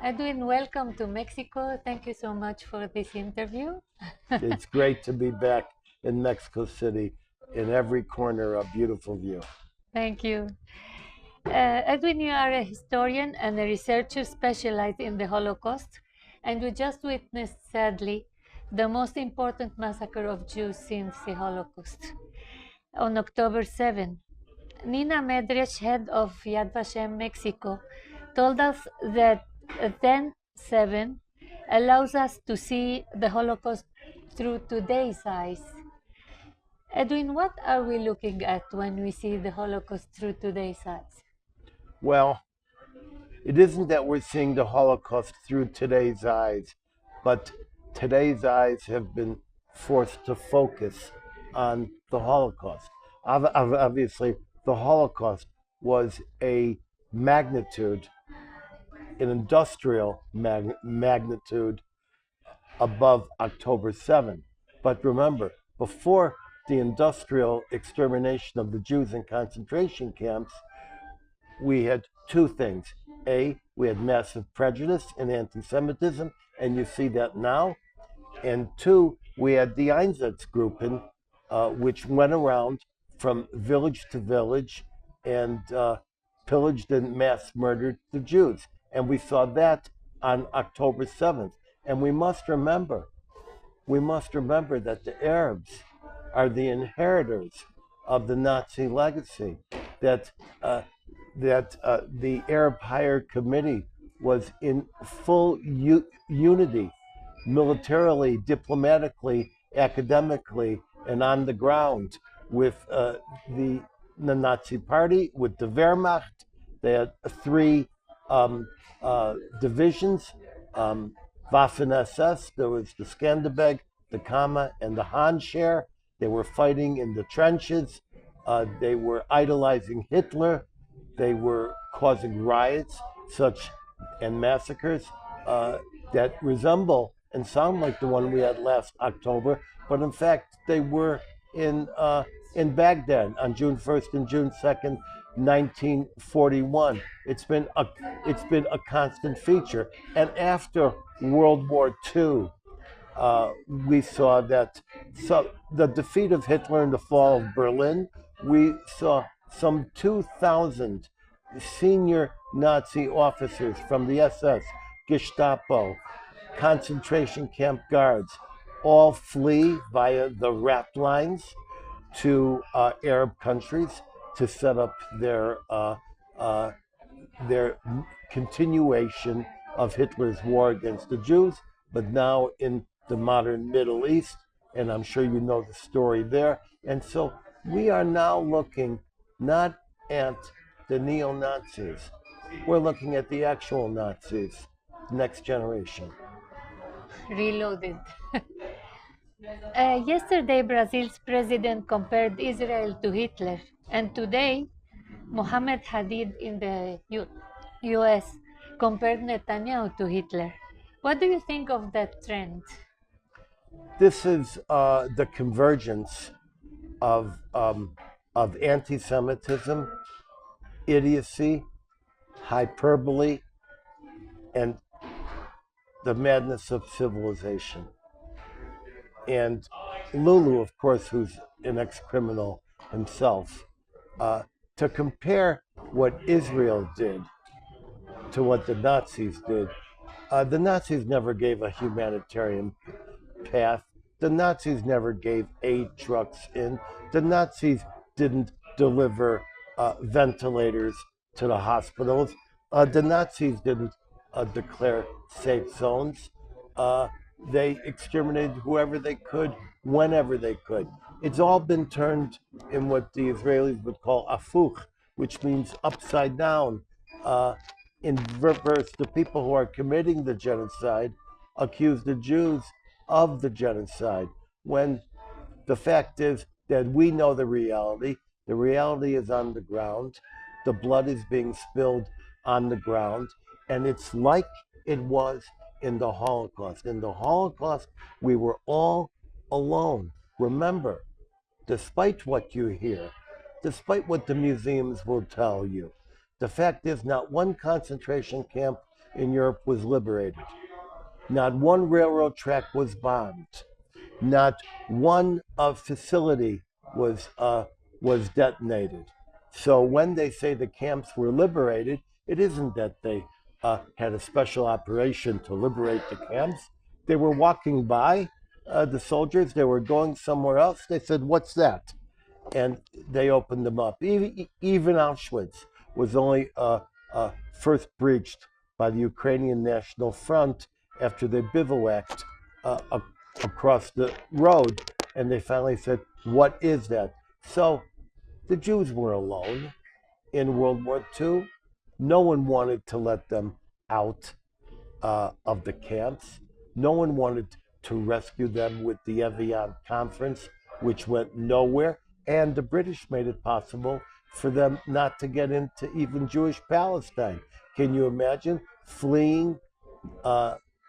Edwin, welcome to Mexico. Thank you so much for this interview. It's great to be back in Mexico City. In every corner, a beautiful view. Thank you. Edwin, you are a historian and a researcher specialized in the Holocaust, and we just witnessed, sadly, the most important massacre of Jews since the Holocaust. On October 7, Nina Medresh, head of Yad Vashem Mexico, told us that 10/7 allows us to see the Holocaust through today's eyes. Edwin, what are we looking at when we see the Holocaust through today's eyes? Well, it isn't that we're seeing the Holocaust through today's eyes, but today's eyes have been forced to focus on the Holocaust. Obviously, the Holocaust was a magnitude, an industrial magnitude above October 7. But remember, before the industrial extermination of the Jews in concentration camps, we had two things. A, we had massive prejudice and anti-Semitism, and you see that now. And two, we had the Einsatzgruppen, which went around from village to village and pillaged and mass murdered the Jews. And we saw that on October 7th. And we must remember that the Arabs are the inheritors of the Nazi legacy, that the Arab Higher Committee was in full unity, militarily, diplomatically, academically, and on the ground with the Nazi Party, with the Wehrmacht. They had three divisions, Waffen-SS. There was the Skanderbeg, the Kama, and the Handschar. They were fighting in the trenches. They were idolizing Hitler. They were causing riots and massacres that resemble and sound like the one we had last October, but in fact they were in Baghdad on June 1st and June 2nd, 1941. It's been a constant feature, and after World War II, we saw that the defeat of Hitler and the fall of Berlin. We saw some 2,000 senior Nazi officers from the SS, Gestapo, concentration camp guards, all flee via the rat lines to Arab countries to set up their continuation of Hitler's war against the Jews, but now in the modern Middle East, and I'm sure you know the story there. And so we are now looking not at the neo-Nazis, we're looking at the actual Nazis, next generation. Reloaded. Yesterday, Brazil's president compared Israel to Hitler, and today, Mohammed Hadid in the US compared Netanyahu to Hitler. What do you think of that trend? This is the convergence of anti-Semitism, idiocy, hyperbole, and the madness of civilization. And Lulu, of course, who's an ex-criminal himself, to compare what Israel did to what the Nazis did. The Nazis never gave a humanitarian path. The Nazis never gave aid trucks in. The Nazis didn't deliver ventilators to the hospitals. The Nazis didn't declare safe zones. They exterminated whoever they could, whenever they could. It's all been turned in what the Israelis would call afuch, which means upside down. In reverse, the people who are committing the genocide accuse the Jews of the genocide, when the fact is that we know the reality. The reality is on the ground. The blood is being spilled on the ground, and it's like it was in the Holocaust. In the Holocaust, we were all alone. Remember, despite what you hear, despite what the museums will tell you, the fact is not one concentration camp in Europe was liberated. Not one railroad track was bombed. Not one facility was detonated. So when they say the camps were liberated, it isn't that they had a special operation to liberate the camps. They were walking by, the soldiers, they were going somewhere else. They said, "What's that?" And they opened them up. Even Auschwitz was only first breached by the Ukrainian National Front after they bivouacked across the road, and they finally said, "What is that?" So the Jews were alone in World War II. No one wanted to let them out of the camps. No one wanted to rescue them with the Evian Conference, which went nowhere. And the British made it possible for them not to get into even Jewish Palestine. Can you imagine fleeing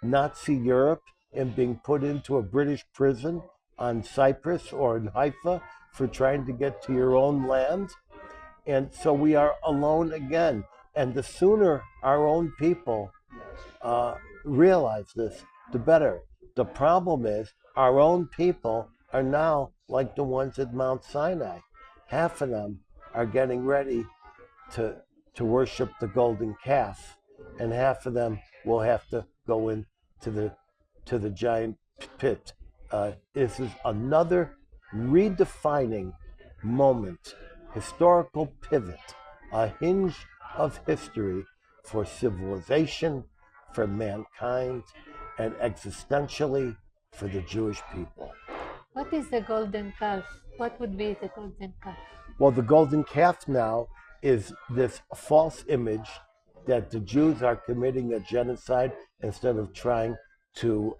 Nazi Europe and being put into a British prison on Cyprus or in Haifa for trying to get to your own land? And so we are alone again. And the sooner our own people realize this, the better. The problem is our own people are now like the ones at Mount Sinai. Half of them are getting ready to worship the golden calf, and half of them will have to go into the giant pit. This is another redefining moment, historical pivot, a hinge of history for civilization, for mankind, and existentially for the Jewish people. What is the golden calf? What would be the golden calf? Well, the golden calf now is this false image that the Jews are committing a genocide instead of trying to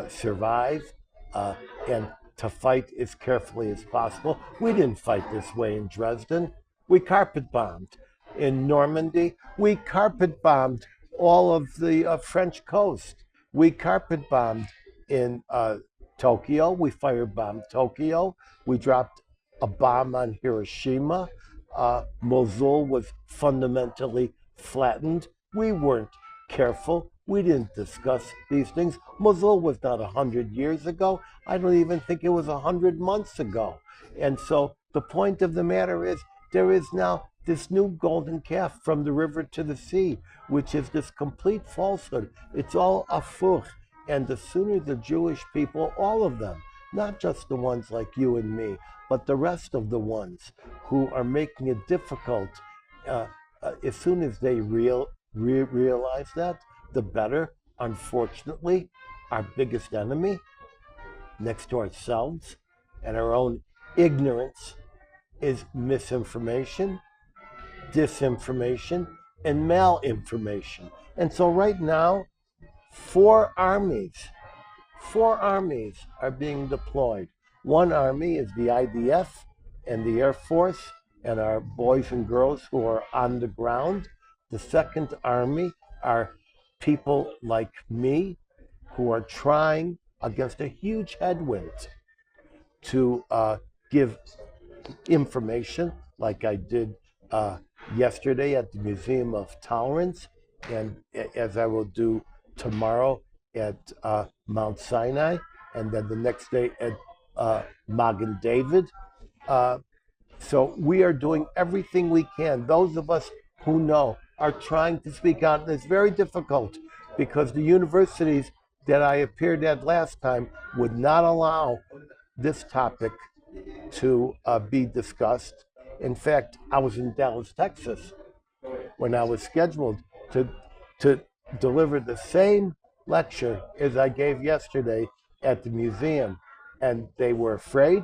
survive and to fight as carefully as possible. We didn't fight this way in Dresden. We carpet bombed. In Normandy, we carpet bombed all of the French coast. We carpet bombed in Tokyo. We firebombed Tokyo. We dropped a bomb on Hiroshima. Mosul was fundamentally flattened. We weren't careful. We didn't discuss these things. Mosul was not 100 years ago. I don't even think it was 100 months ago. And so the point of the matter is there is now this new golden calf from the river to the sea, which is this complete falsehood. It's all afuch. And the sooner the Jewish people, all of them, not just the ones like you and me, but the rest of the ones who are making it difficult, as soon as they realize that, the better. Unfortunately, our biggest enemy, next to ourselves and our own ignorance, is misinformation, disinformation, and malinformation. And so right now, four armies are being deployed. One army is the IDF and the Air Force and our boys and girls who are on the ground. The second army are people like me who are trying against a huge headwind to give information like I did yesterday at the Museum of Tolerance, and as I will do tomorrow at Mount Sinai, and then the next day at Magen David. So we are doing everything we can. Those of us who know are trying to speak out, and it's very difficult because the universities that I appeared at last time would not allow this topic to be discussed. In fact, I was in Dallas, Texas, when I was scheduled to deliver the same lecture as I gave yesterday at the museum, and they were afraid,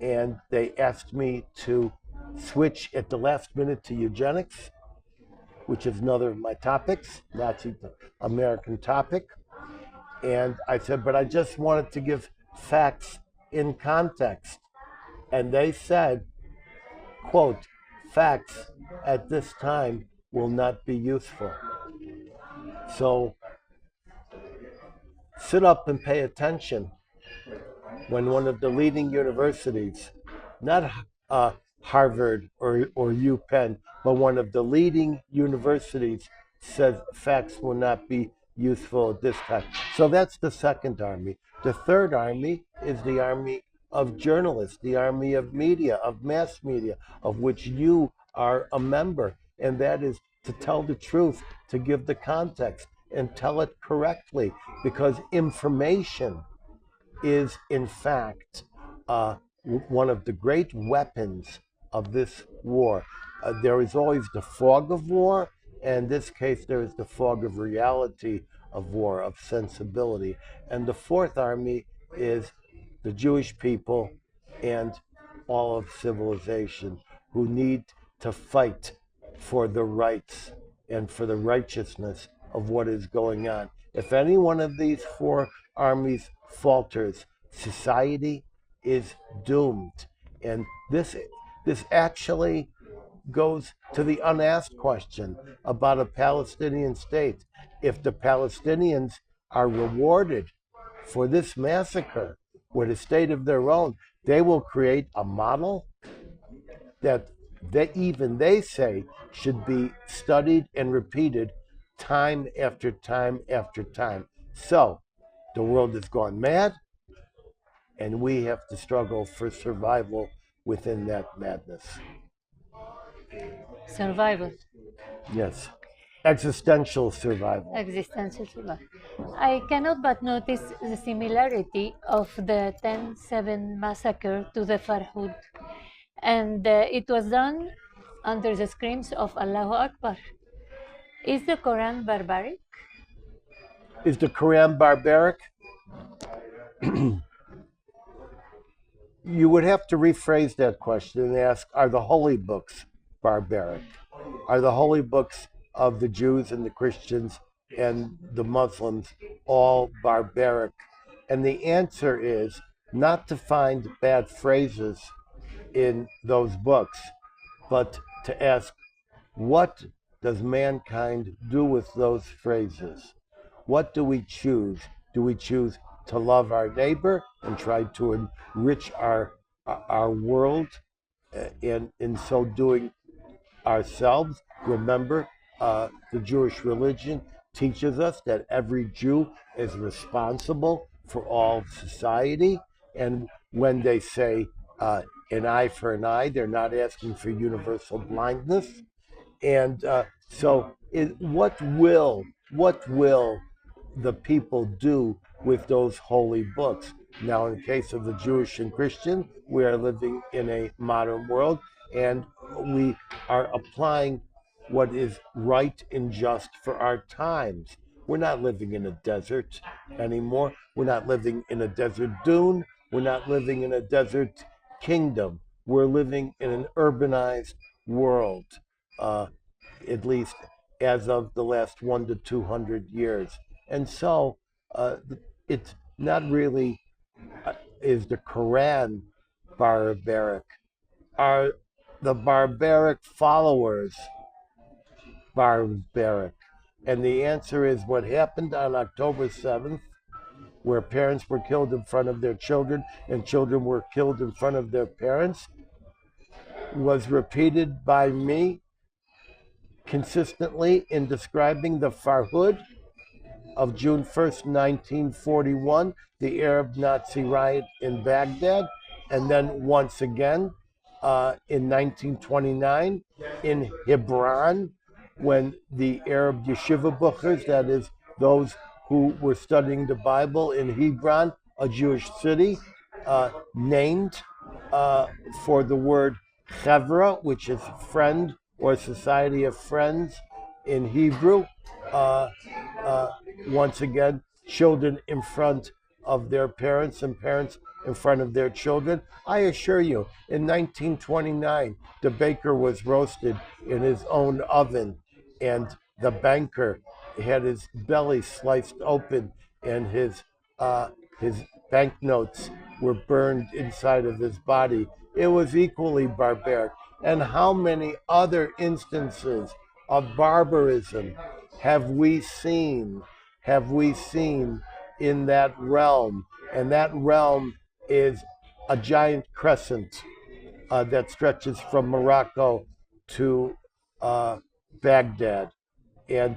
and they asked me to switch at the last minute to eugenics, which is another of my topics, Nazi American topic. And I said, but I just wanted to give facts in context. And they said, quote, facts at this time will not be useful. So sit up and pay attention when one of the leading universities, not Harvard or UPenn, but one of the leading universities says facts will not be useful at this time. So that's the second army. The third army is the army of journalists, the army of media, of mass media, of which you are a member. And that is to tell the truth, to give the context, and tell it correctly, because information is, in fact, one of the great weapons of this war. There is always the fog of war, and in this case, there is the fog of reality of war, of sensibility. And the fourth army is the Jewish people and all of civilization, who need to fight for the rights and for the righteousness of what is going on. If any one of these four armies falters, society is doomed. And this actually goes to the unasked question about a Palestinian state. If the Palestinians are rewarded for this massacre with a state of their own, they will create a model that they say should be studied and repeated time after time after time. So the world has gone mad, and we have to struggle for survival within that madness. Survival. Yes. Existential survival. Existential survival. I cannot but notice the similarity of the 10/7 massacre to the Farhud, and it was done under the screams of Allahu Akbar. Is the Quran barbaric? Is the Quran barbaric? You would have to rephrase that question and ask, are the holy books barbaric? Are the holy books of the Jews and the Christians and the Muslims all barbaric? And the answer is not to find bad phrases in those books, but to ask, what does mankind do with those phrases? What do we choose? Do we choose to love our neighbor and try to enrich our world, and in so doing ourselves? Remember, the Jewish religion teaches us that every Jew is responsible for all society, and when they say an eye for an eye, they're not asking for universal blindness. And what will the people do with those holy books? Now, in the case of the Jewish and Christian, we are living in a modern world, and we are applying what is right and just for our times. We're not living in a desert anymore. We're not living in a desert dune. We're not living in a desert kingdom. We're living in an urbanized world, at least as of the last 100 to 200 years. And so it's not really, is the Quran barbaric? Are the barbaric followers barbaric? And the answer is, what happened on October 7th, where parents were killed in front of their children and children were killed in front of their parents, was repeated by me consistently in describing the Farhud of June 1st, 1941, the Arab Nazi riot in Baghdad, and then once again in 1929 in Hebron, when the Arab yeshiva bookers, that is, those who were studying the Bible in Hebron, a Jewish city, named for the word chevra, which is friend or society of friends in Hebrew. Once again, children in front of their parents and parents in front of their children. I assure you, in 1929, the baker was roasted in his own oven, and the banker had his belly sliced open, and his banknotes were burned inside of his body. It was equally barbaric. And how many other instances of barbarism have we seen in that realm? And that realm is a giant crescent that stretches from Morocco to Baghdad and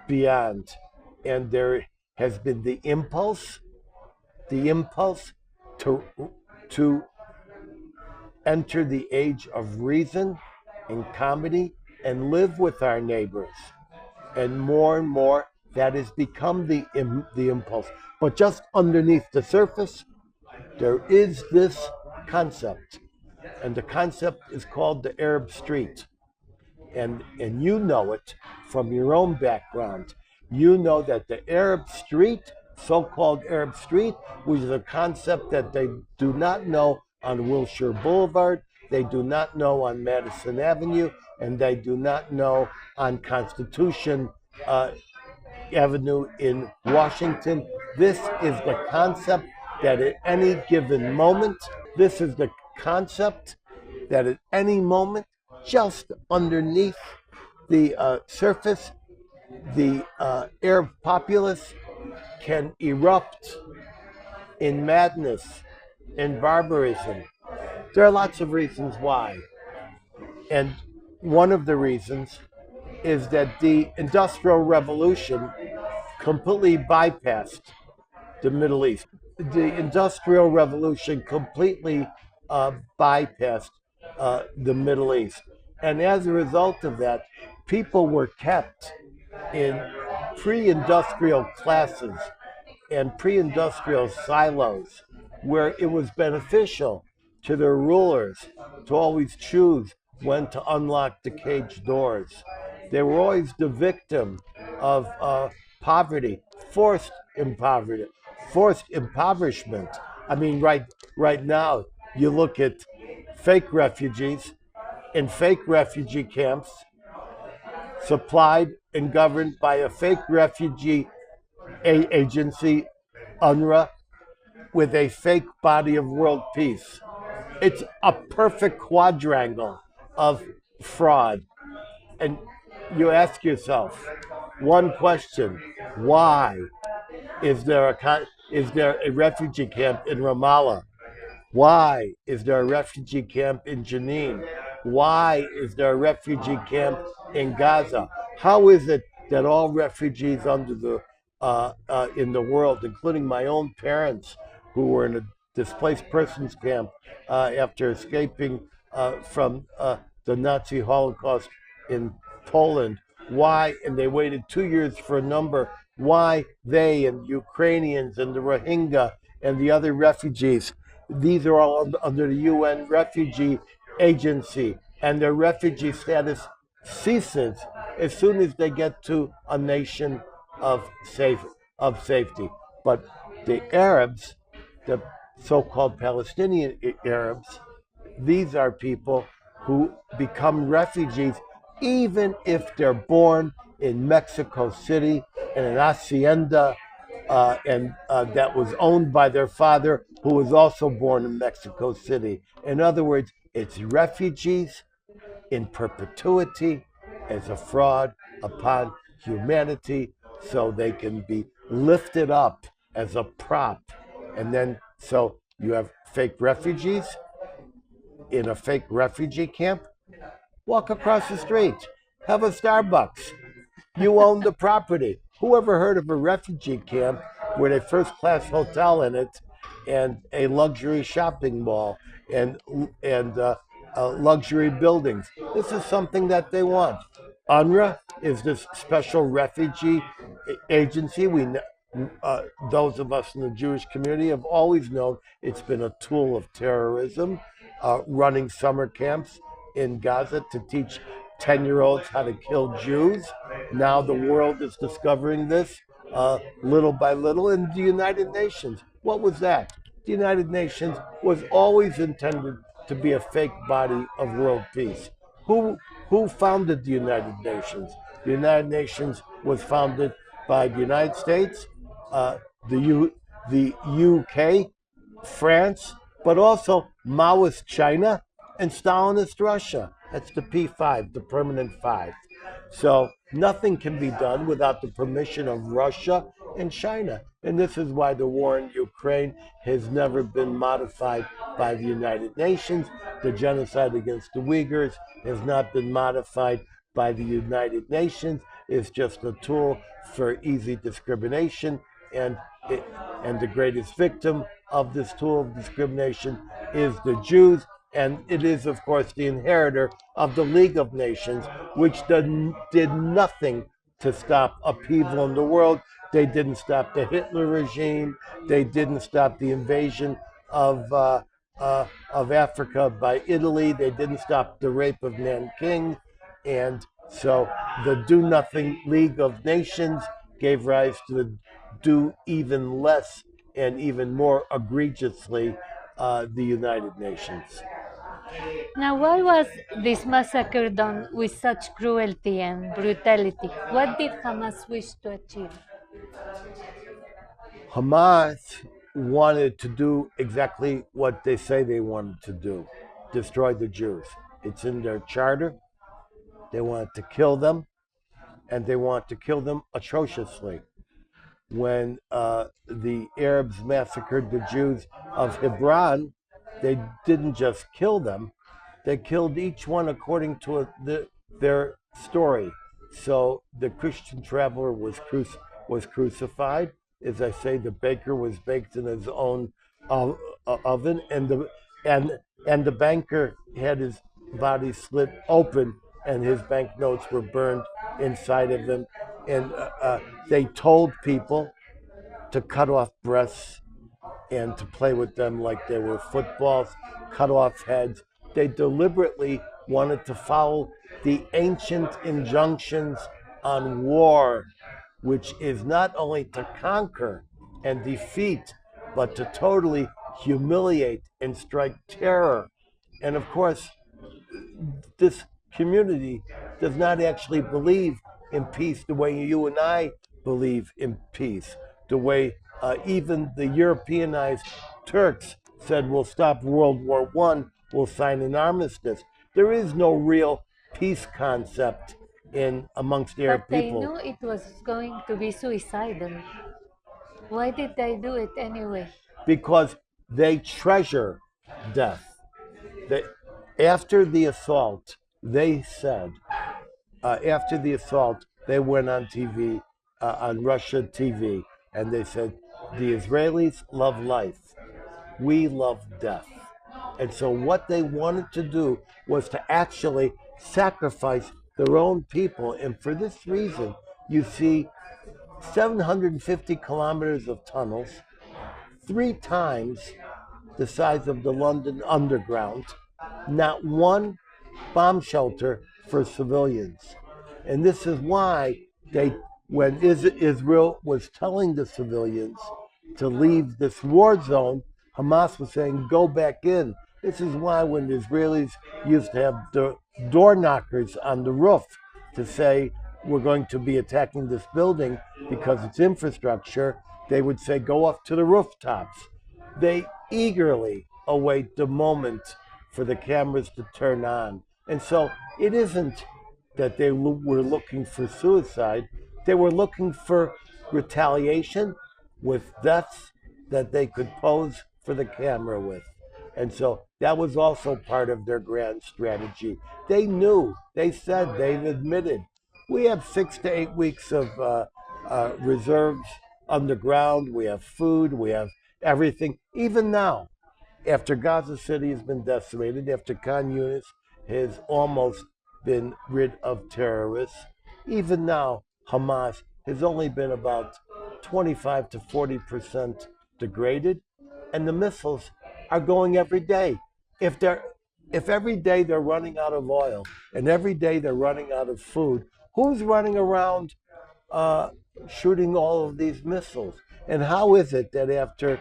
beyond. And there has been the impulse to enter the age of reason and comedy and live with our neighbors. And more, that has become the impulse. But just underneath the surface, there is this concept, and the concept is called the Arab street. And you know it from your own background. You know that the Arab street, so-called Arab street, which is a concept that they do not know on Wilshire Boulevard, they do not know on Madison Avenue, and they do not know on Constitution Avenue in Washington. This is the concept that at any given moment, this is the concept that at any moment, just underneath the surface, the Arab populace can erupt in madness, in barbarism. There are lots of reasons why. And one of the reasons is that the Industrial Revolution completely bypassed the Middle East. The Industrial Revolution completely bypassed the Middle East. And as a result of that, people were kept in pre-industrial classes and pre-industrial silos where it was beneficial to their rulers to always choose when to unlock the cage doors. They were always the victim of poverty, forced impoverishment. I mean, right now, you look at fake refugees in fake refugee camps, supplied and governed by a fake refugee agency, UNRWA, with a fake body of world peace. It's a perfect quadrangle of fraud. And you ask yourself one question: why is there a refugee camp in Ramallah? Why is there a refugee camp in Jenin? Why is there a refugee camp in Gaza? How is it that all refugees under the in the world, including my own parents, who were in a displaced persons camp after escaping from the Nazi Holocaust in Poland, why, and they waited 2 years for a number, why they and Ukrainians and the Rohingya and the other refugees, these are all under the UN Refugee Agency, and their refugee status ceases as soon as they get to a nation of safety. But the Arabs, the so-called Palestinian Arabs, these are people who become refugees even if they're born in Mexico City in an hacienda and that was owned by their father, who was also born in Mexico City. In other words, it's refugees in perpetuity as a fraud upon humanity, so they can be lifted up as a prop. And then, so you have fake refugees in a fake refugee camp. Walk across the street, have a Starbucks. You own the property. Who ever heard of a refugee camp with a first-class hotel in it and a luxury shopping mall and luxury buildings? This is something that they want. UNRWA is this special refugee agency. Those of us in the Jewish community have always known it's been a tool of terrorism, running summer camps in Gaza to teach 10-year-olds how to kill Jews. Now the world is discovering this little by little. In the United Nations, what was that? The United Nations was always intended to be a fake body of world peace. Who founded the United Nations? The United Nations was founded by the United States, the UK, France, but also Maoist China and Stalinist Russia. That's the P5, the permanent five. So nothing can be done without the permission of Russia and China. And this is why the war in Ukraine has never been modified by the United Nations. The genocide against the Uyghurs has not been modified by the United Nations. It's just a tool for easy discrimination, and the greatest victim of this tool of discrimination is the Jews, and it is, of course, the inheritor of the League of Nations, which did nothing to stop upheaval in the world. They didn't stop the Hitler regime. They didn't stop the invasion of Africa by Italy. They didn't stop the rape of Nanking. And so the Do Nothing League of Nations gave rise to the Do Even Less and even more egregiously the United Nations. Now, why was this massacre done with such cruelty and brutality? What did Hamas wish to achieve? Hamas wanted to do exactly what they say they wanted to do, destroy the Jews. It's in their charter. They wanted to kill them, and they want to kill them atrociously. When the Arabs massacred the Jews of Hebron, they didn't just kill them, they killed each one according to their story. So the Christian traveler was crucified. As I say, the baker was baked in his own oven, and the banker had his body slit open, and his banknotes were burned inside of him. And they told people to cut off breasts and to play with them like they were footballs, cut off heads. They deliberately wanted to follow the ancient injunctions on war, which is not only to conquer and defeat, but to totally humiliate and strike terror. And of course, this community does not actually believe in peace the way you and I believe in peace, the way even the Europeanized Turks said, we'll stop World War I, we'll sign an armistice. There is no real peace concept amongst Arab people. But they knew it was going to be suicidal. Why did they do it anyway? Because they treasure death. After the assault, they said, after the assault, they went on TV, on Russia TV, and they said, the Israelis love life. We love death. And so what they wanted to do was to actually sacrifice their own people. And for this reason, you see 750 kilometers of tunnels, 3 times the size of the London Underground, not one bomb shelter for civilians. And this is why when Israel was telling the civilians to leave this war zone, Hamas was saying, go back in. This is why when the Israelis used to have the door knockers on the roof to say, we're going to be attacking this building because it's infrastructure, they would say, go up to the rooftops. They eagerly await the moment for the cameras to turn on. And so it isn't that they were looking for suicide. They were looking for retaliation with deaths that they could pose for the camera with. And so that was also part of their grand strategy. They knew, they said, they've admitted, we have 6 to 8 weeks of reserves underground, we have food, we have everything. Even now, after Gaza City has been decimated, after Khan Yunis has almost been rid of terrorists, even now, Hamas has only been about 25 to 40% degraded, and the missiles are going every day. If every day they're running out of oil and every day they're running out of food, who's running around shooting all of these missiles? And how is it that after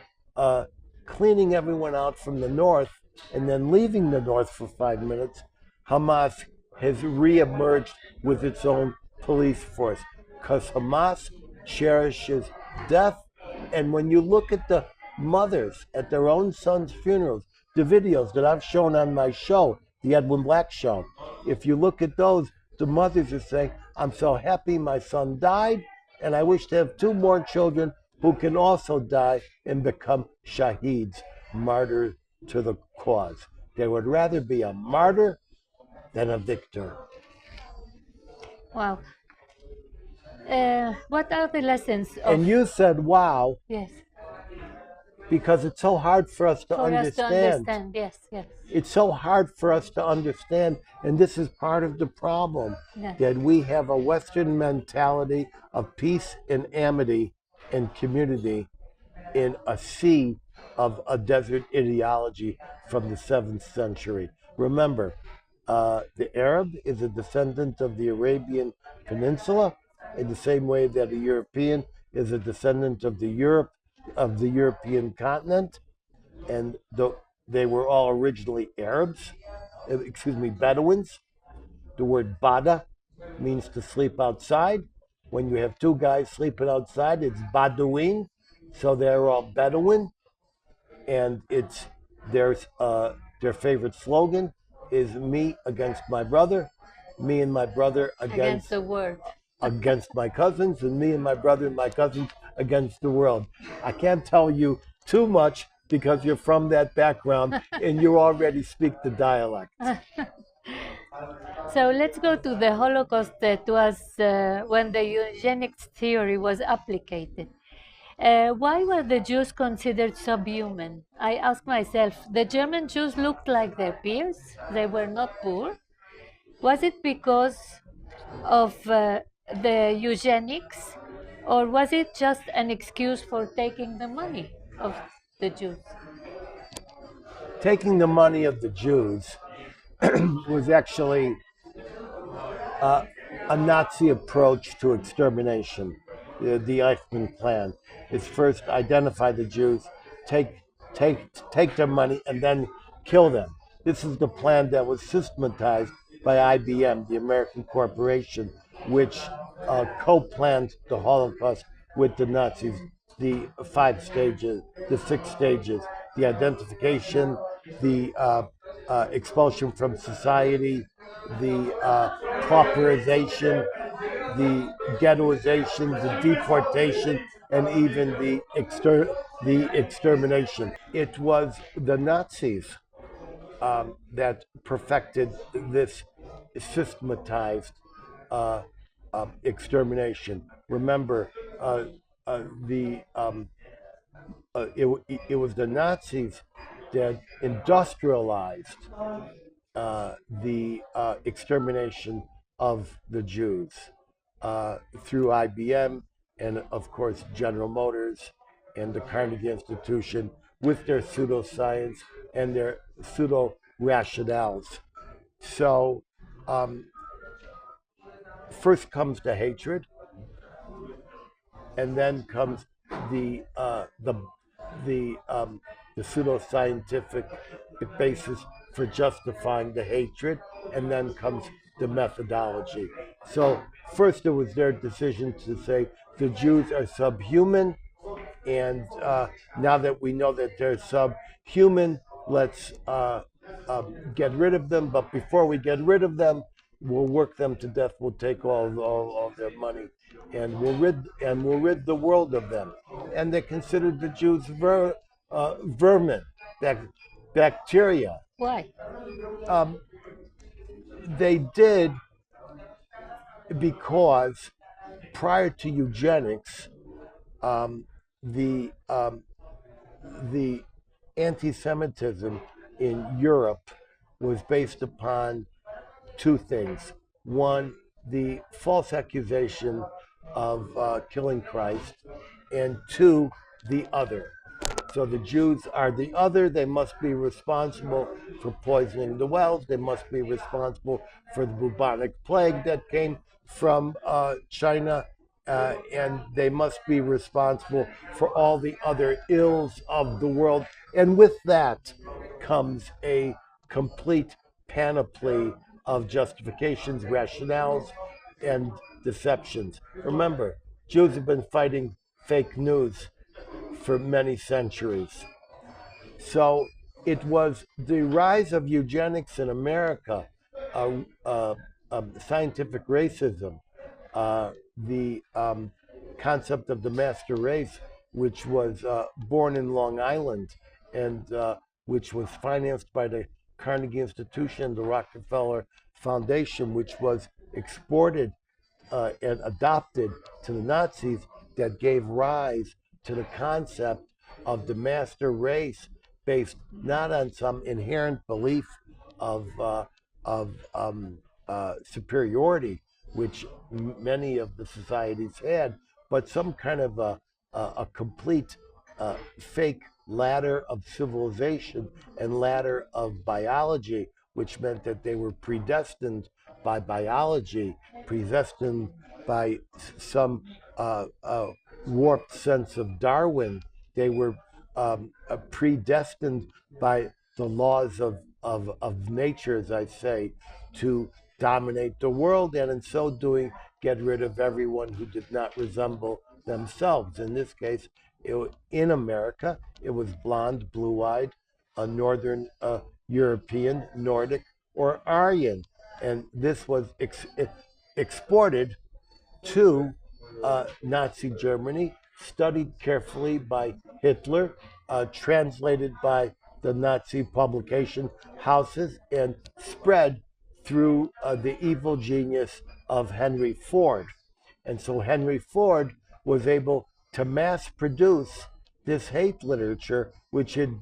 cleaning everyone out from the north and then leaving the north for 5 minutes, Hamas has reemerged with its own police force? Because Hamas cherishes death. And when you look at the mothers at their own sons' funerals, the videos that I've shown on my show, the Edwin Black show, if you look at those, the mothers are saying, I'm so happy my son died, And I wish to have 2 more children who can also die and become shaheeds, martyrs to the cause. They would rather be a martyr than a victor. Wow. What are the lessons of? And you said, wow, Yes, because it's so hard for us to for us to understand. understand. Yes, yes. It's so hard for us to understand, and this is part of the problem, Yes. that we have a Western mentality of peace and amity and community in a sea of a desert ideology from the 7th century. Remember, the Arab is a descendant of the Arabian Peninsula, in the same way that a European is a descendant of the European continent, and they were all originally Arabs, Bedouins. The word bada means to sleep outside. When you have 2 guys sleeping outside, it's Badouin. So they're all Bedouin, and their favorite slogan is me against my brother, me and my brother Against the world. against my cousins, and me and my brother and my cousins against the world. I can't tell you too much because you're from that background and you already speak the dialect. So let's go to the Holocaust. That was when the eugenics theory was applied. Why were the Jews considered subhuman? I ask myself. The German Jews looked like their peers. They were not poor. Was it because of the eugenics, or was it just an excuse for taking the money of the Jews? Taking the money of the Jews was actually a Nazi approach to extermination. The Eichmann plan is first identify the Jews, take their money, and then kill them. This is the plan that was systematized by IBM, the American corporation, which co-planned the Holocaust with the Nazis. The 5 stages, the 6 stages: the identification, the expulsion from society, the pauperization, the ghettoization, the deportation, and even the extermination. It was the Nazis that perfected this systematized extermination. Remember, it was the Nazis that industrialized the extermination of the Jews through IBM and, of course, General Motors and the Carnegie Institution with their pseudoscience and their pseudo rationales. So, first comes the hatred, and then comes the pseudoscientific basis for justifying the hatred, and then comes the methodology. So first it was their decision to say the Jews are subhuman, and now that we know that they're subhuman, let's get rid of them. But before we get rid of them, we'll work them to death. We'll take all their money, and we'll rid the world of them. And they considered the Jews vermin, bacteria. Why? They did because prior to eugenics, the anti-Semitism in Europe was based upon 2 things. One, the false accusation of killing Christ, and 2, the other. So the Jews are the other. They must be responsible for poisoning the wells. They must be responsible for the bubonic plague that came from China. And they must be responsible for all the other ills of the world. And with that comes a complete panoply of justifications, rationales, and deceptions. Remember, Jews have been fighting fake news for many centuries. So it was the rise of eugenics in America, scientific racism, the concept of the master race, which was born in Long Island and which was financed by the Carnegie Institution, the Rockefeller Foundation, which was exported and adopted to the Nazis, that gave rise to the concept of the master race, based not on some inherent belief of superiority, which many of the societies had, but some kind of a complete fake ladder of civilization and ladder of biology, which meant that they were predestined by biology, predestined by some warped sense of Darwin. They were predestined by the laws of nature, as I say, to dominate the world, and in so doing, get rid of everyone who did not resemble themselves. In this case, in America, it was blonde, blue-eyed, a northern European, Nordic, or Aryan, and this was exported to Nazi Germany, studied carefully by Hitler, translated by the Nazi publication houses, and spread through the evil genius of Henry Ford. And so Henry Ford was able to mass produce this hate literature, which had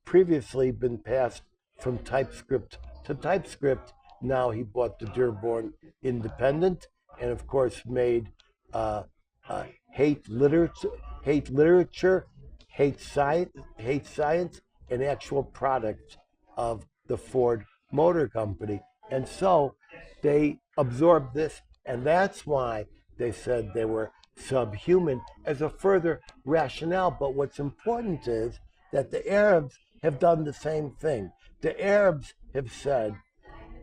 previously been passed from typescript to typescript. Now he bought the Dearborn Independent, and of course made hate literature, hate science, an actual product of the Ford Motor Company. And so they absorbed this, and that's why they said they were subhuman as a further rationale. But what's important is that the Arabs have done the same thing. The Arabs have said,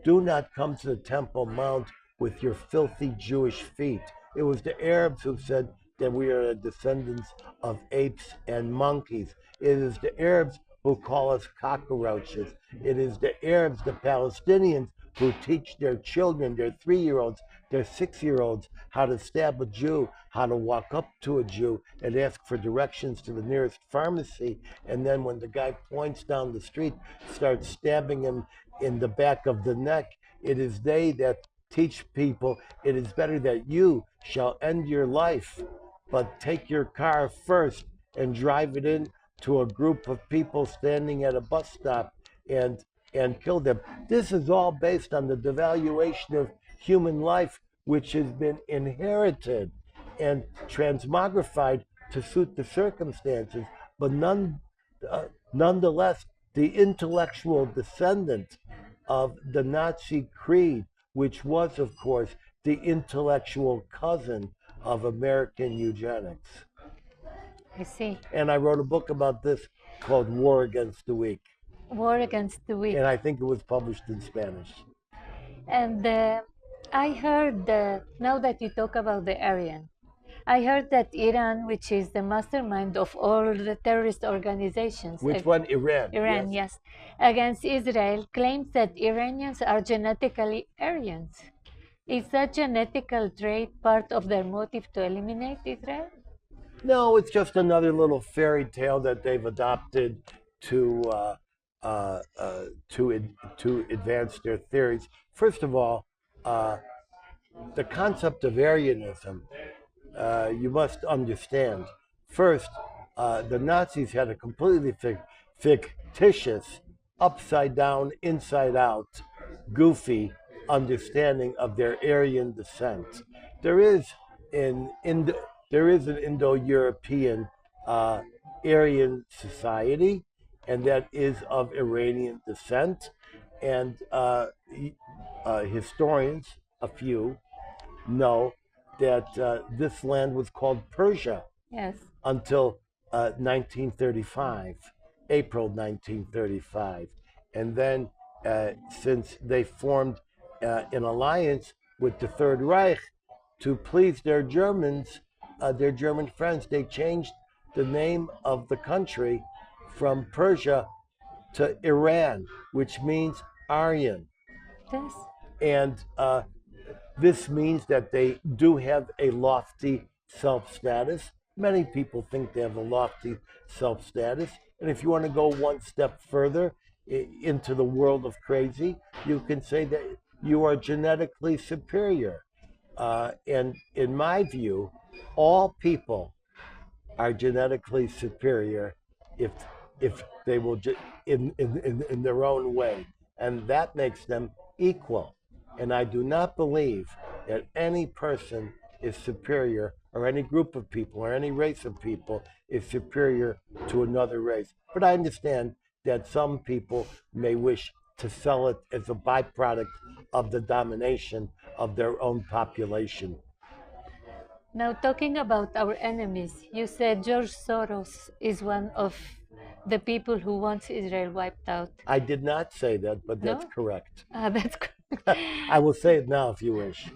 do not come to the Temple Mount with your filthy Jewish feet. It was the Arabs who said that we are the descendants of apes and monkeys. It is the Arabs who call us cockroaches. It is the Arabs, the Palestinians, who teach their children, their 3-year-olds, their 6-year-olds, how to stab a Jew, how to walk up to a Jew and ask for directions to the nearest pharmacy. And then when the guy points down the street, starts stabbing him in the back of the neck. It is they that teach people, it is better that you shall end your life, but take your car first and drive it in to a group of people standing at a bus stop and kill them. This is all based on the devaluation of human life, which has been inherited and transmogrified to suit the circumstances, but nonetheless, the intellectual descendant of the Nazi creed, which was, of course, the intellectual cousin of American eugenics. I see. And I wrote a book about this called War Against the Weak. War Against the Weak. And I think it was published in Spanish. And I heard, now that you talk about the Aryan, I heard that Iran, which is the mastermind of all the terrorist organizations. Which one? Iran. Iran, yes. Against Israel, claims that Iranians are genetically Aryans. Is that genetical trait part of their motive to eliminate Israel? No, it's just another little fairy tale that they've adopted to advance their theories. First of all, the concept of Aryanism, you must understand. First, the Nazis had a completely fictitious, upside down, inside out, goofy understanding of their Aryan descent. There is an Indo-European Aryan society, and that is of Iranian descent. And historians, a few, know that this land was called Persia. Yes. Until 1935, April 1935. And then since they formed an alliance with the Third Reich to please their German friends, they changed the name of the country from Persia to Iran, which means Aryan. Yes. And this means that they do have a lofty self-status. Many people think they have a lofty self-status. And if you want to go one step further into the world of crazy, you can say that you are genetically superior. And in my view, all people are genetically superior if they will in their own way, and that makes them equal. And I do not believe that any person is superior, or any group of people, or any race of people is superior to another race. But I understand that some people may wish to sell it as a byproduct of the domination of their own population. Now, talking about our enemies, you said George Soros is one of the people who wants Israel wiped out. I did not say that, but that's No? correct. That's I will say it now if you wish.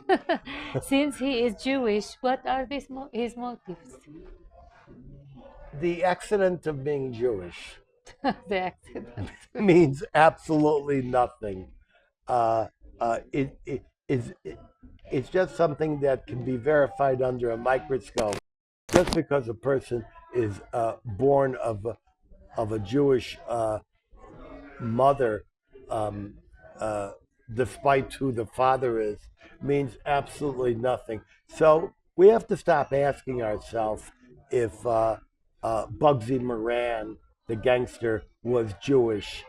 Since he is Jewish, what are his motives? The accident of being Jewish The accident. means absolutely nothing. It's just something that can be verified under a microscope. Just because a person is born of a Jewish mother, despite who the father is, means absolutely nothing. So we have to stop asking ourselves if Bugsy Moran, the gangster, was Jewish.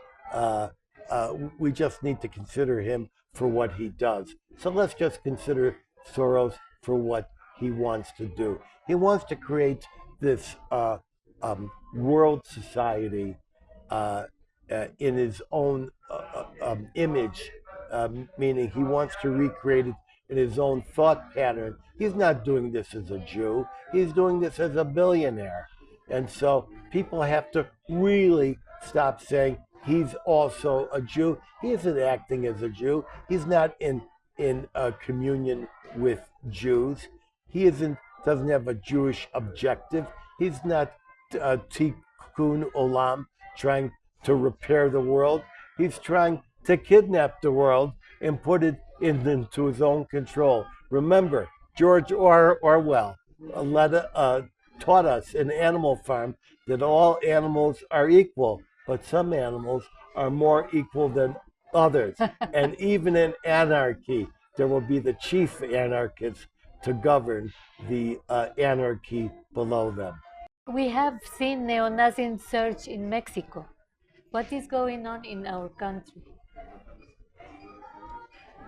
We just need to consider him for what he does. So let's just consider Soros for what he wants to do. He wants to create this world society in his own image, meaning he wants to recreate it in his own thought pattern. He's not doing this as a Jew, he's doing this as a billionaire. And so people have to really stop saying he's also a Jew. He isn't acting as a Jew. He's not in communion with Jews. He doesn't have a Jewish objective. He's not tikkun olam, trying to repair the world. He's trying to kidnap the world and put it into his own control. Remember, George Orwell taught us in Animal Farm that all animals are equal, but some animals are more equal than others. And even in anarchy, there will be the chief anarchist to govern the anarchy below them. We have seen neo-Nazi surge in Mexico. What is going on in our country?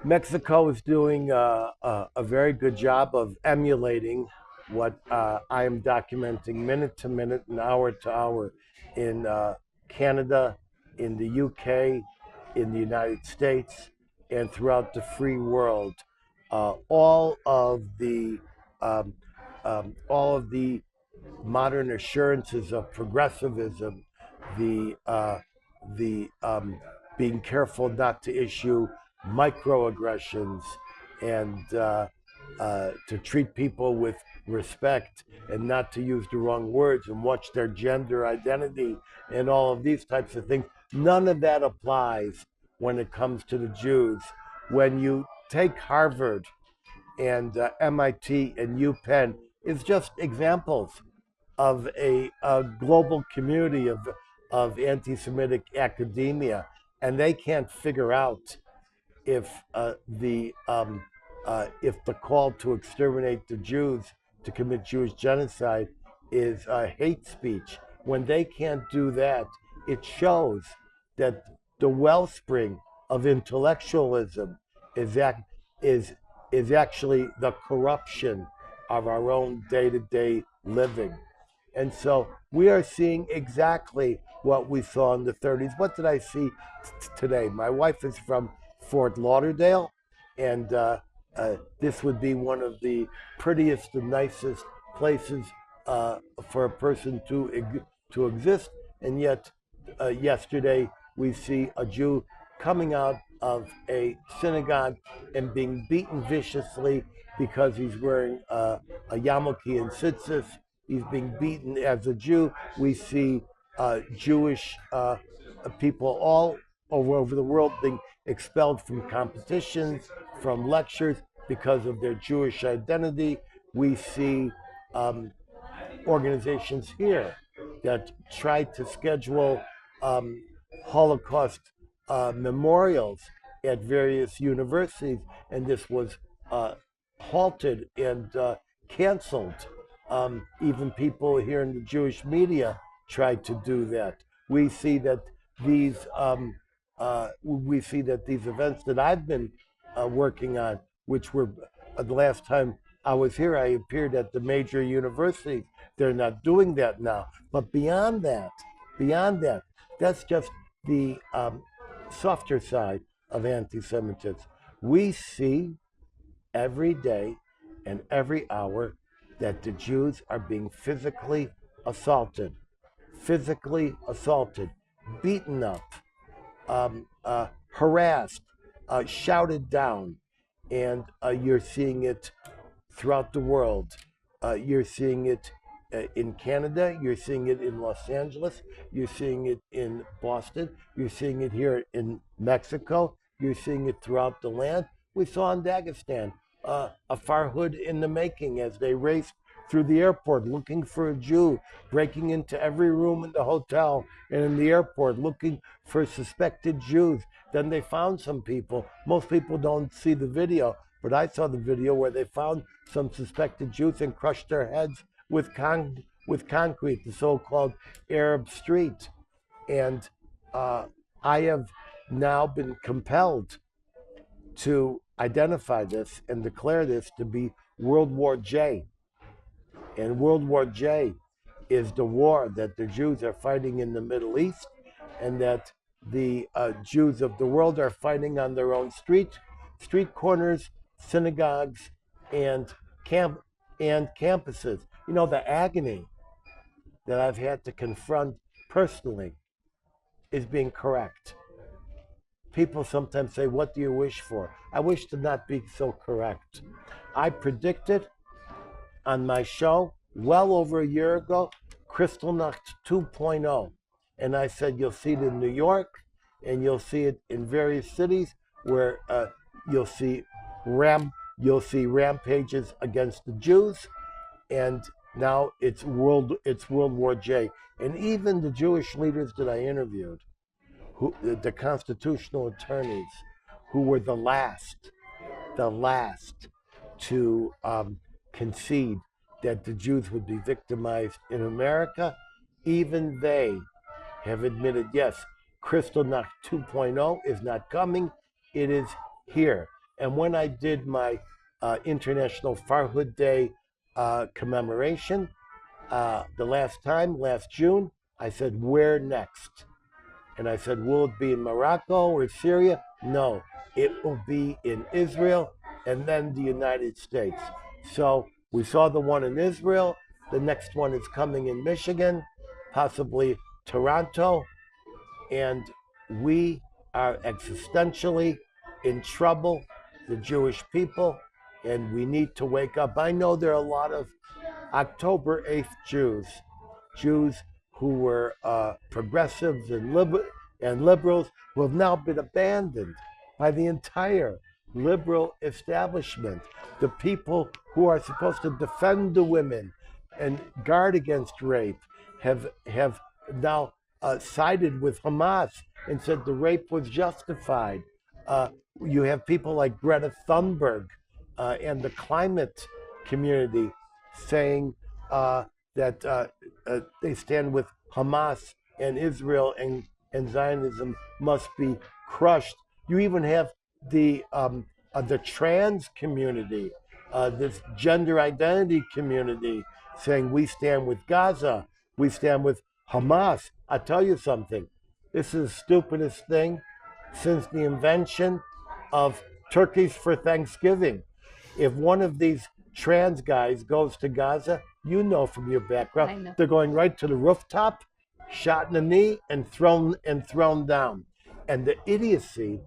Mexico is doing a very good job of emulating what I am documenting minute to minute and hour to hour in Canada, in the UK, in the United States, and throughout the free world. All of the modern assurances of progressivism, the being careful not to issue microaggressions, and to treat people with respect and not to use the wrong words and watch their gender identity and all of these types of things. None of that applies when it comes to the Jews. When you take Harvard and MIT and UPenn, it's just examples of a global community of anti-Semitic academia, and they can't figure out if the call to exterminate the Jews, to commit Jewish genocide, is hate speech. When they can't do that, it shows that the wellspring of intellectualism is actually the corruption of our own day-to-day living. And so we are seeing exactly what we saw in the 30s. What did I see today? My wife is from Fort Lauderdale, and this would be one of the prettiest and nicest places for a person to exist. And yet, yesterday, we see a Jew coming out of a synagogue and being beaten viciously because he's wearing a yarmulke and tzitzis. He's being beaten as a Jew. We see Jewish people all over the world being expelled from competitions, from lectures because of their Jewish identity. We see organizations here that tried to schedule Holocaust memorials at various universities, and this was halted and canceled. Even people here in the Jewish media tried to do that. We see that these events that I've been working on, which were the last time I was here, I appeared at the major universities. They're not doing that now. But beyond that, that's just the softer side of anti-Semitism. We see every day and every hour that the Jews are being physically assaulted, beaten up, harassed, shouted down, and you're seeing it throughout the world. You're seeing it in Canada, you're seeing it in Los Angeles, you're seeing it in Boston, you're seeing it here in Mexico, you're seeing it throughout the land. We saw in Dagestan a Farhud in the making as they raced through the airport looking for a Jew, breaking into every room in the hotel and in the airport looking for suspected Jews. Then they found some people. Most people don't see the video, but I saw the video where they found some suspected Jews and crushed their heads with concrete, the so-called Arab street. And I have now been compelled to identify this and declare this to be World War J. And World War J is the war that the Jews are fighting in the Middle East, and that the Jews of the world are fighting on their own street corners, synagogues, and campuses. You know, the agony that I've had to confront personally is being correct. People sometimes say, what do you wish for? I wish to not be so correct. I predicted on my show well over a year ago, Kristallnacht 2.0. And I said, you'll see it in New York, and you'll see it in various cities where you'll see rampages against the Jews. And now it's World War J. And even the Jewish leaders that I interviewed, the constitutional attorneys, who were the last to concede that the Jews would be victimized in America, even they have admitted, yes, Kristallnacht 2.0 is not coming, it is here. And when I did my International Farhud Day commemoration last June, I said, where next? And I said, will it be in Morocco or Syria? No, it will be in Israel and then the United States. So we saw the one in Israel. The next one is coming in Michigan, possibly Toronto. And we are existentially in trouble, the Jewish people, and we need to wake up. I know there are a lot of October 8th Jews who were progressives and liberals, who have now been abandoned by the entire liberal establishment. The people who are supposed to defend the women and guard against rape have now sided with Hamas and said the rape was justified. You have people like Greta Thunberg and the climate community saying that they stand with Hamas, and Israel and Zionism must be crushed. You even have the trans community, this gender identity community, saying we stand with Gaza, we stand with Hamas. I tell you something, this is the stupidest thing since the invention of turkeys for Thanksgiving. If one of these trans guys goes to Gaza, you know from your background, they're going right to the rooftop, shot in the knee, and thrown down. And the idiocy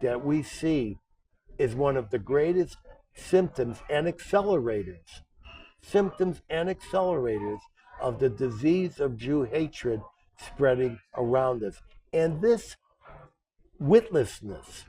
that we see is one of the greatest symptoms and accelerators of the disease of Jew hatred spreading around us. And this witlessness,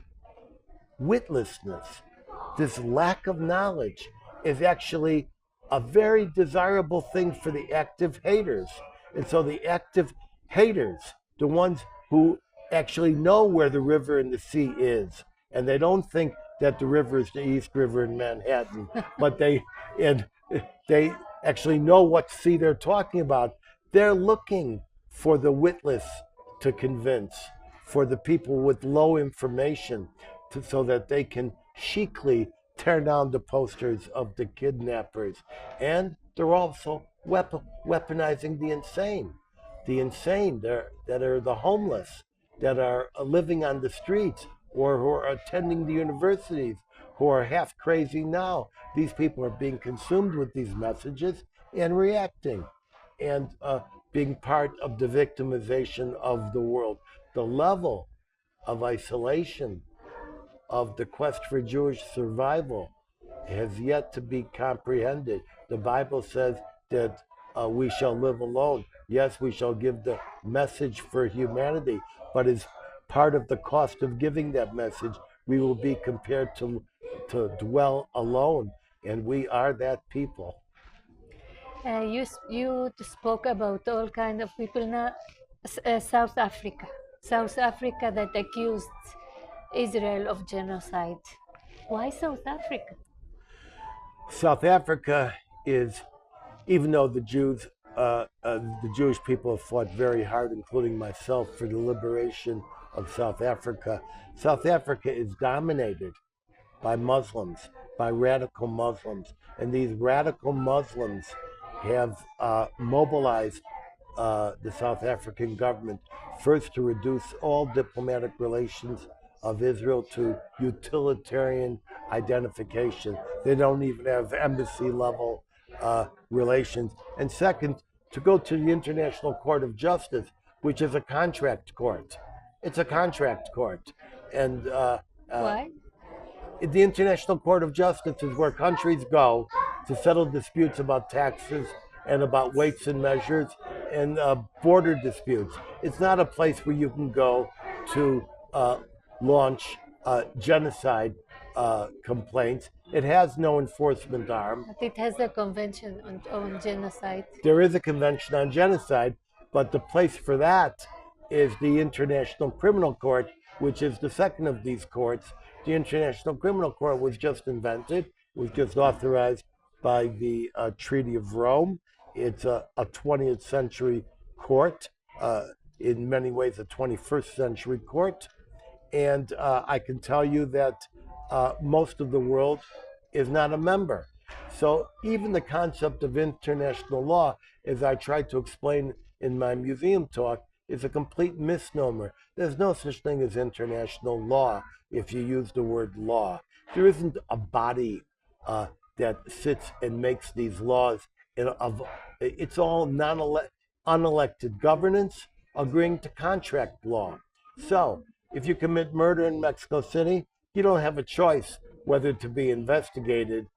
this lack of knowledge is actually a very desirable thing for the active haters. And so the active haters, the ones who actually know where the river and the sea is, and they don't think that the river is the East River in Manhattan, but they actually know what sea they're talking about. They're looking for the witless to convince, for the people with low information, so that they can chicly tear down the posters of the kidnappers. And they're also weaponizing the insane that are the homeless, that are living on the streets, or who are attending the universities, who are half crazy now. These people are being consumed with these messages and reacting, and being part of the victimization of the world. The level of isolation, of the quest for Jewish survival, has yet to be comprehended. The Bible says that we shall live alone. Yes, we shall give the message for humanity, but as part of the cost of giving that message, we will be compared to dwell alone, and we are that people. You spoke about all kind of people now. South Africa that accused Israel of genocide. Why South Africa? South Africa is, even though the Jewish people have fought very hard, including myself, for the liberation of South Africa is dominated by Muslims, by radical Muslims. And these radical Muslims have mobilized the South African government, first to reduce all diplomatic relations of Israel to utilitarian identification. They don't even have embassy level relations. And second, to go to the International Court of Justice, which is a contract court. It's a contract court. And Why? the International Court of Justice is where countries go to settle disputes about taxes and about weights and measures and border disputes. It's not a place where you can go to launch genocide complaints. It has no enforcement arm. But it has a convention on genocide. There is a convention on genocide, but the place for that is the International Criminal Court, which is the second of these courts. The International Criminal Court was just invented, was just authorized by the Treaty of Rome. It's a 20th century court, in many ways a 21st century court. And I can tell you that most of the world is not a member. So even the concept of international law, as I tried to explain in my museum talk, is a complete misnomer. There's no such thing as international law if you use the word law. There isn't a body that sits and makes these laws. It's all unelected governance agreeing to contract law. So if you commit murder in Mexico City, you don't have a choice whether to be investigated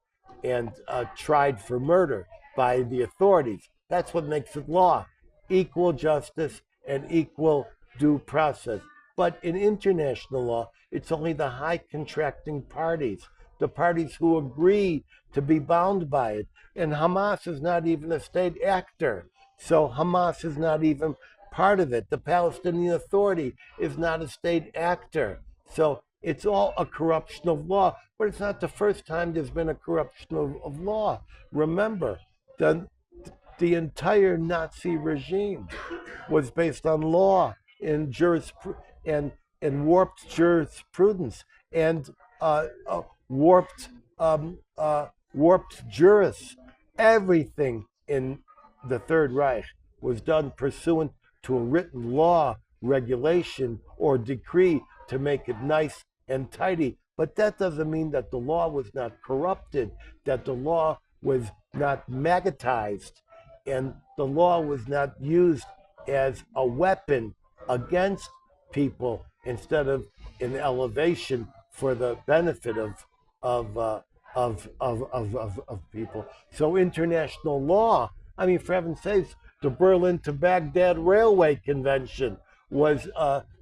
and tried for murder by the authorities. That's what makes it law. Equal justice and equal due process. But in international law, it's only the high contracting parties, the parties who agree to be bound by it. And Hamas is not even a state actor. So Hamas is not even part of it. The Palestinian Authority is not a state actor. So it's all a corruption of law. But it's not the first time there's been a corruption of law. Remember, the entire Nazi regime was based on law and warped jurisprudence and warped jurists. Everything in the Third Reich was done pursuant to a written law, regulation, or decree to make it nice and tidy. But that doesn't mean that the law was not corrupted, that the law was not magnetized, and the law was not used as a weapon against people instead of an elevation for the benefit of people. So international law, I mean, for heaven's sakes, the Berlin to Baghdad Railway Convention was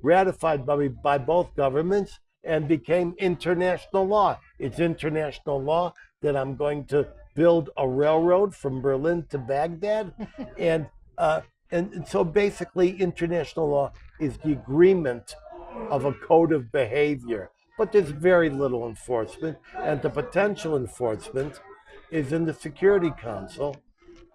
ratified by both governments and became international law. It's international law that I'm going to build a railroad from Berlin to Baghdad. and, uh, and so basically international law is the agreement of a code of behavior, but there's very little enforcement, and the potential enforcement is in the Security Council,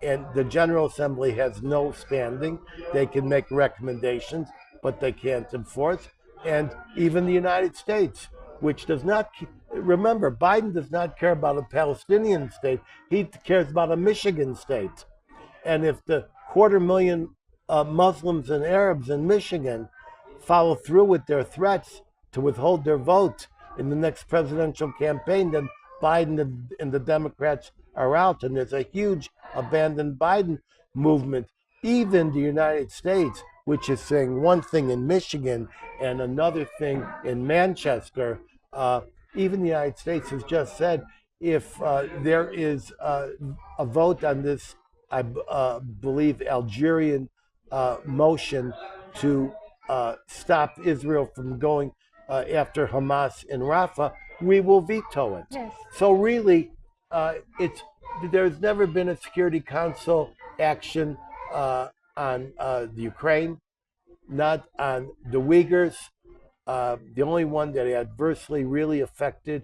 and the General Assembly has no standing. They can make recommendations, but they can't enforce. And even the United States, which does not, remember, Biden does not care about a Palestinian state, he cares about a Michigan state. And if the 250,000 Muslims and Arabs in Michigan follow through with their threats to withhold their vote in the next presidential campaign, then Biden and the Democrats are out. And there's a huge abandon Biden movement. Even the United States, which is saying one thing in Michigan and another thing in Manchester, even the United States has just said if there is a vote on this, I believe, Algerian motion to stop Israel from going after Hamas in Rafah, we will veto it. Yes. So really, there's never been a Security Council action on the Ukraine, not on the Uyghurs. The only one that adversely really affected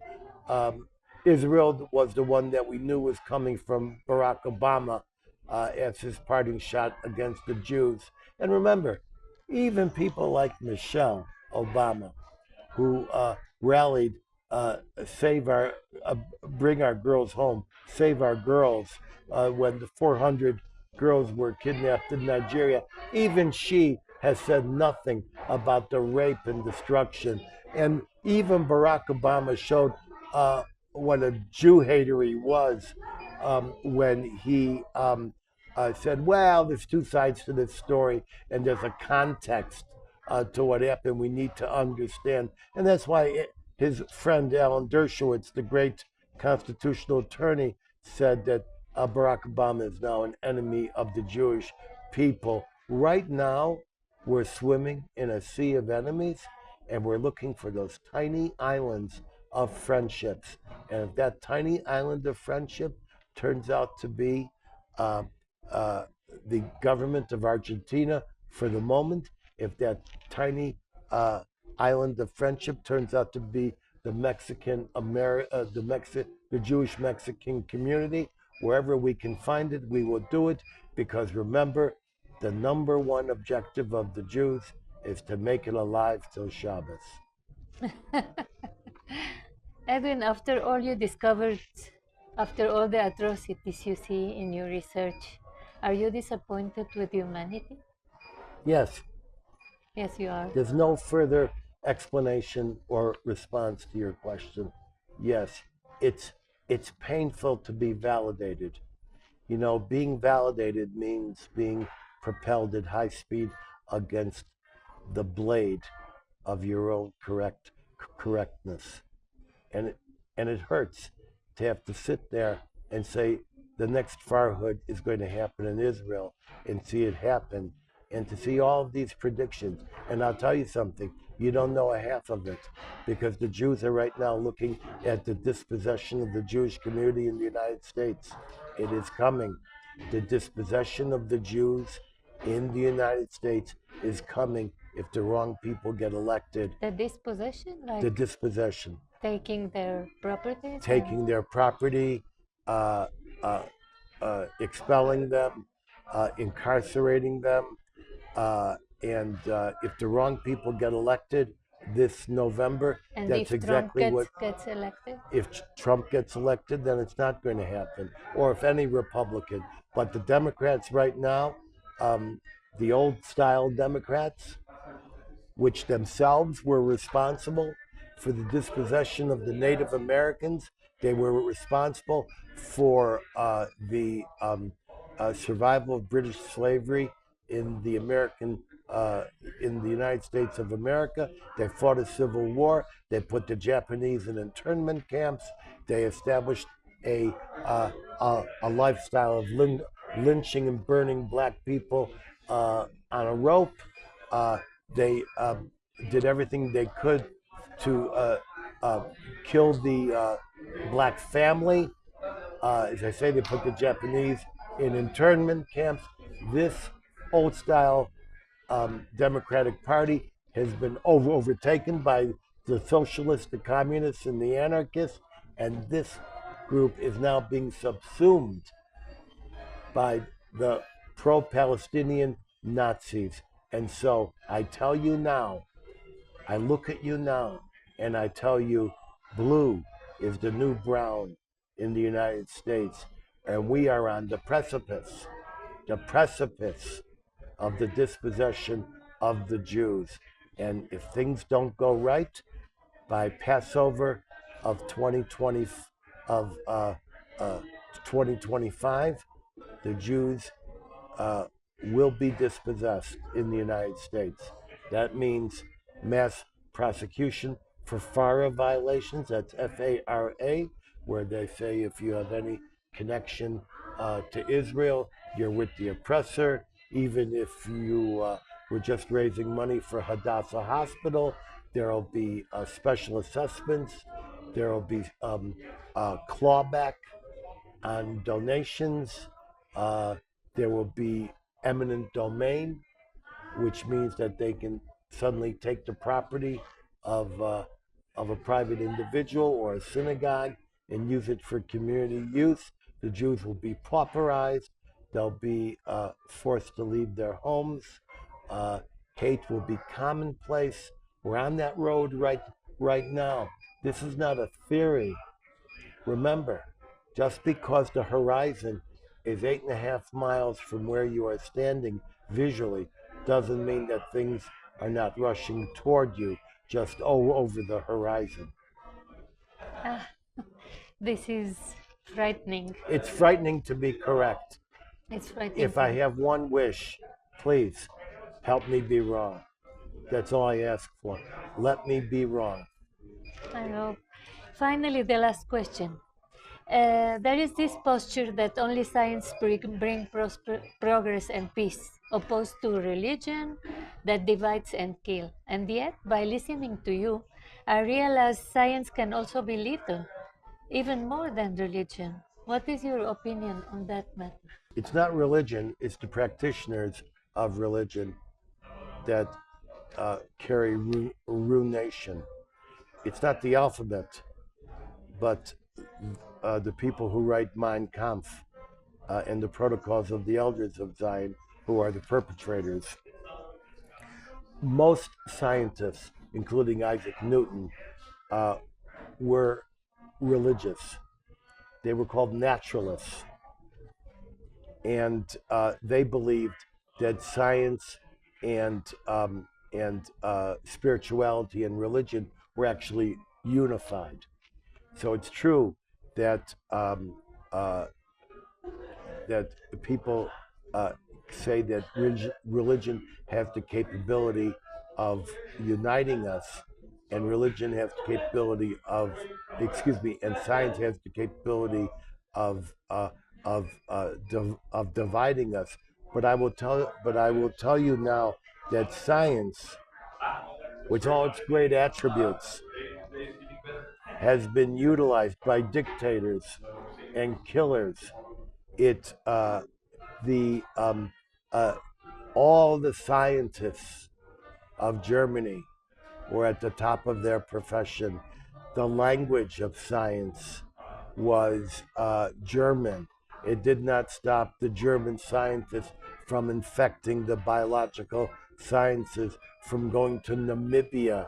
Israel was the one that we knew was coming from Barack Obama as his parting shot against the Jews. And remember, even people like Michelle Obama, who rallied, bring our girls home, save our girls, when the 400 girls were kidnapped in Nigeria, even she has said nothing about the rape and destruction. And even Barack Obama showed what a Jew hater he was when he said, well, there's two sides to this story, and there's a context to what happened we need to understand. And that's why his friend Alan Dershowitz, the great constitutional attorney, said that Barack Obama is now an enemy of the Jewish people. Right now, we're swimming in a sea of enemies, and we're looking for those tiny islands of friendships. And if that tiny island of friendship turns out to be the government of Argentina for the moment, if that tiny island of friendship turns out to be the the Jewish Mexican community, wherever we can find it, we will do it. Because remember, the number one objective of the Jews is to make it alive till Shabbos. Edwin, after all you discovered, after all the atrocities you see in your research, are you disappointed with humanity? Yes. Yes, you are. There's no further explanation or response to your question. Yes, it's painful to be validated. You know, being validated means being propelled at high speed against the blade of your own correctness. And it hurts to have to sit there and say the next Farhood is going to happen in Israel and see it happen, and to see all of these predictions. And I'll tell you something, you don't know a half of it, because the Jews are right now looking at the dispossession of the Jewish community in the United States. It is coming. The dispossession of the Jews in the United States is coming if the wrong people get elected. The dispossession? Like The dispossession. taking their properties? Taking their property, expelling them, incarcerating them. And if the wrong people get elected this November, And that's if exactly Trump what. gets elected? If Trump gets elected, then it's not going to happen, or if any Republican. But the Democrats right now, the old style Democrats, which themselves were responsible for the dispossession of the Native Americans, they were responsible for the survival of British slavery in the in the United States of America. They fought a civil war. They put the Japanese in internment camps. They established a lifestyle of lynching and burning black people on a rope. They did everything they could to kill the black family. As I say, they put the Japanese in internment camps. This old-style Democratic Party has been overtaken by the socialists, the communists, and the anarchists, and this group is now being subsumed by the pro-Palestinian Nazis. And so I tell you now, I look at you now, and I tell you, blue is the new brown in the United States, and we are on the precipice of the dispossession of the Jews. And if things don't go right, by Passover of 2025, the Jews will be dispossessed in the United States. That means mass prosecution for FARA violations. That's FARA, where they say if you have any connection to Israel, you're with the oppressor. Even if you were just raising money for Hadassah Hospital, there will be special assessments. There will be clawback on donations. There will be eminent domain, which means that they can suddenly take the property of a private individual or a synagogue and use it for community use. The Jews will be pauperized. They'll be forced to leave their homes. Hate will be commonplace. We're on that road right now. This is not a theory. Remember, just because the horizon is 8.5 miles from where you are standing visually doesn't mean that things are not rushing toward you just over the horizon. Ah, this is frightening. It's frightening to be correct. It's frightening. If I have one wish, please help me be wrong. That's all I ask for. Let me be wrong. I hope. Finally, the last question. There is this posture that only science bring progress and peace, opposed to religion that divides and kills. And yet, by listening to you, I realize science can also be little, even more than religion. What is your opinion on that matter? It's not religion, it's the practitioners of religion that carry ruination. It's not the alphabet, but the people who write Mein Kampf and the protocols of the elders of Zion who are the perpetrators. Most scientists, including Isaac Newton, were religious. They were called naturalists. And they believed that science and spirituality and religion were actually unified. So it's true that that people say that religion has the capability of uniting us, and religion has the capability of, and science has the capability of dividing us. But I will tell you now that science, with all its great attributes, has been utilized by dictators and killers. All the scientists of Germany were at the top of their profession. The language of science was German. It did not stop the German scientists from infecting the biological sciences, from going to Namibia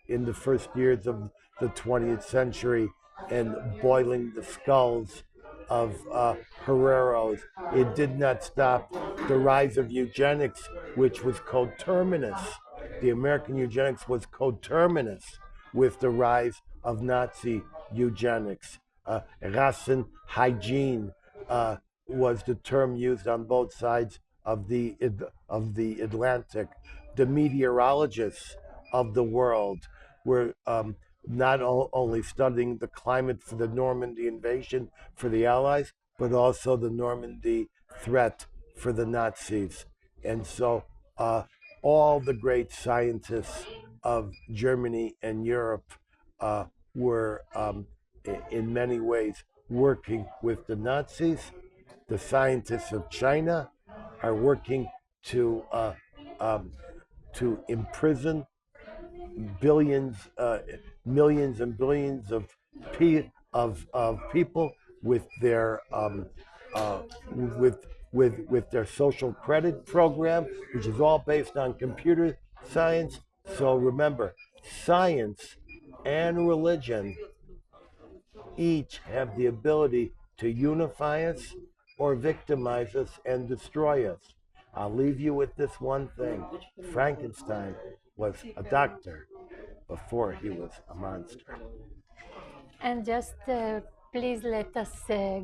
in the first years of the 20th century and boiling the skulls of Herreros. It did not stop the rise of eugenics, which was coterminous. The American eugenics was coterminous with the rise of Nazi eugenics. Rassenhygiene was the term used on both sides of the Atlantic. The meteorologists of the world were not only studying the climate for the Normandy invasion for the Allies, but also the Normandy threat for the Nazis. And so all the great scientists of Germany and Europe were in many ways working with the Nazis. The scientists of China are working to imprison billions, millions and billions of people with their with their social credit program, which is all based on computer science. So remember, science and religion each have the ability to unify us or victimize us and destroy us. I'll leave you with this one thing. Frankenstein was a doctor before he was a monster. And just please let us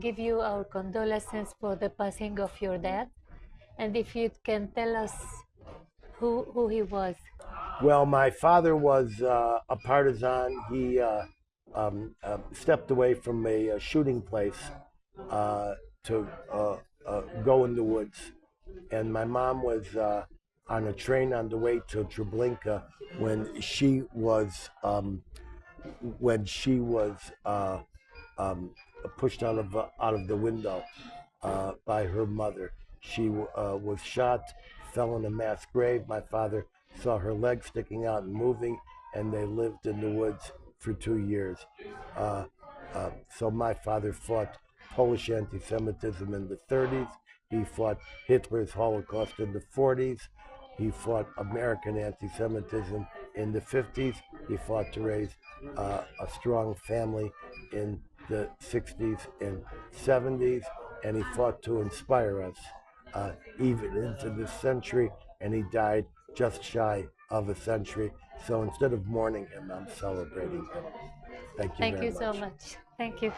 give you our condolences for the passing of your dad. And if you can tell us who he was. Well, my father was a partisan. He stepped away from a shooting place to go in the woods. And my mom was on a train on the way to Treblinka when she was pushed out of the window by her mother. She was shot, fell in a mass grave. My father saw her legs sticking out and moving, and they lived in the woods for 2 years. So my father fought Polish anti-Semitism in the 30s. He fought Hitler's Holocaust in the 40s. He fought American anti-Semitism in the 50s. He fought to raise a strong family in the 60s and 70s, and he fought to inspire us even into this century, and he died just shy of a century. So instead of mourning him, I'm celebrating him. Thank you Thank very you so much. much. Thank you.